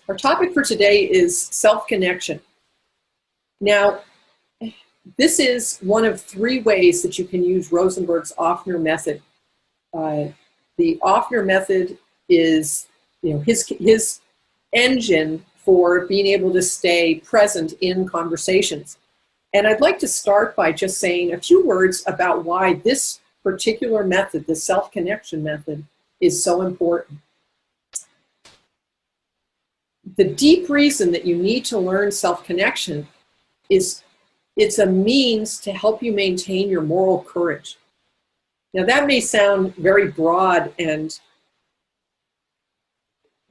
Our topic for today is self-connection. Now, this is one of three ways that you can use Rosenberg's Offner method. The Offner method is, his engine for being able to stay present in conversations. And I'd like to start by just saying a few words about why this particular method, the self-connection method, is so important. The deep reason that you need to learn self-connection is it's a means to help you maintain your moral courage. Now that may sound very broad and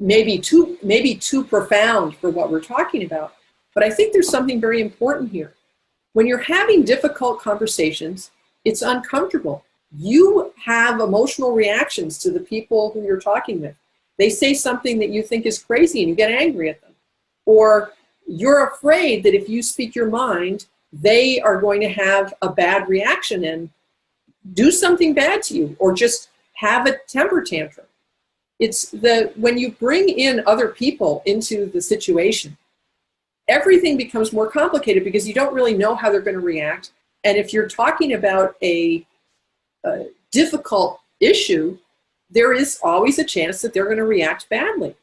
maybe too profound for what we're talking about, but I think there's something very important here. When you're having difficult conversations, it's uncomfortable. You have emotional reactions to the people who you're talking with. They say something that you think is crazy and you get angry at them. Or you're afraid that if you speak your mind, they are going to have a bad reaction and do something bad to you or just have a temper tantrum. It's when you bring in other people into the situation, everything becomes more complicated because you don't really know how they're going to react. And if you're talking about a difficult issue, there is always a chance that they're going to react badly.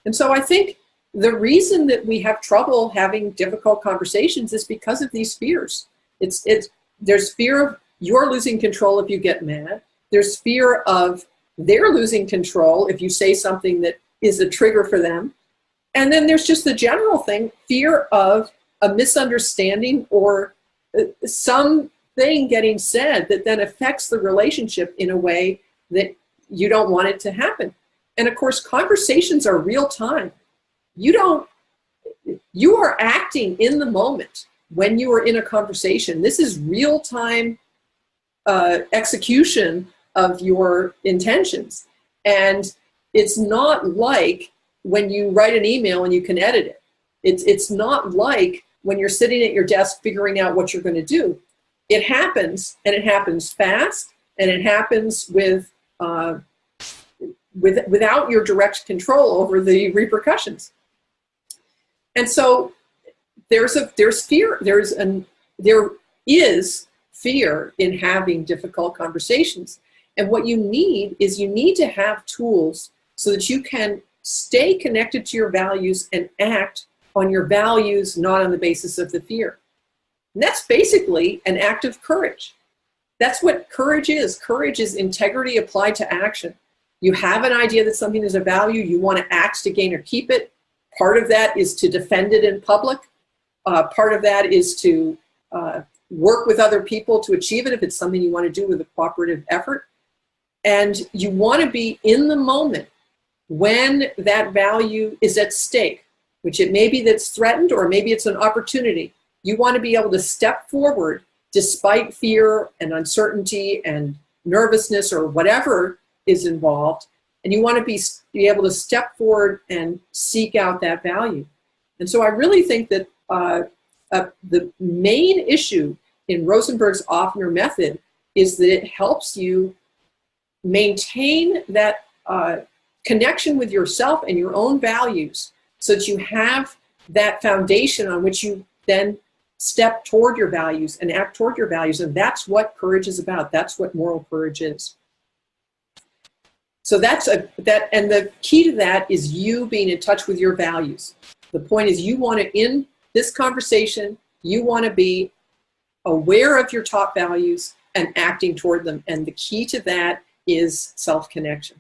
And so I think the reason that we have trouble having difficult conversations is because of these fears. There's fear of you're losing control if you get mad. There's fear of they're losing control if you say something that is a trigger for them. And then there's just the general thing, fear of a misunderstanding or something getting said that then affects the relationship in a way that you don't want it to happen. And of course, conversations are real time. You are acting in the moment when you are in a conversation. This is real time execution of your intentions. And it's not like when you write an email and you can edit it. It's not like when you're sitting at your desk figuring out what you're going to do. It happens, and it happens fast, and it happens without your direct control over the repercussions. And so there is fear in having difficult conversations. And what you need is you need to have tools so that you can stay connected to your values and act on your values, not on the basis of the fear. And that's basically an act of courage. That's what courage is. Courage is integrity applied to action. You have an idea that something is a value, you want to act to gain or keep it. Part of that is to defend it in public. Part of that is to work with other people to achieve it if it's something you want to do with a cooperative effort. And you want to be in the moment when that value is at stake, which it may be that's threatened or maybe it's an opportunity. You want to be able to step forward despite fear and uncertainty and nervousness or whatever is involved. And you want to be able to step forward and seek out that value. And so I really think that the main issue in Rosenberg's Offner method is that it helps you maintain that connection with yourself and your own values so that you have that foundation on which you then step toward your values and act toward your values. And that's what courage is about. That's what moral courage is. So and the key to that is you being in touch with your values. The point is you want to, in this conversation, you want to be aware of your top values and acting toward them. And the key to that is self-connection.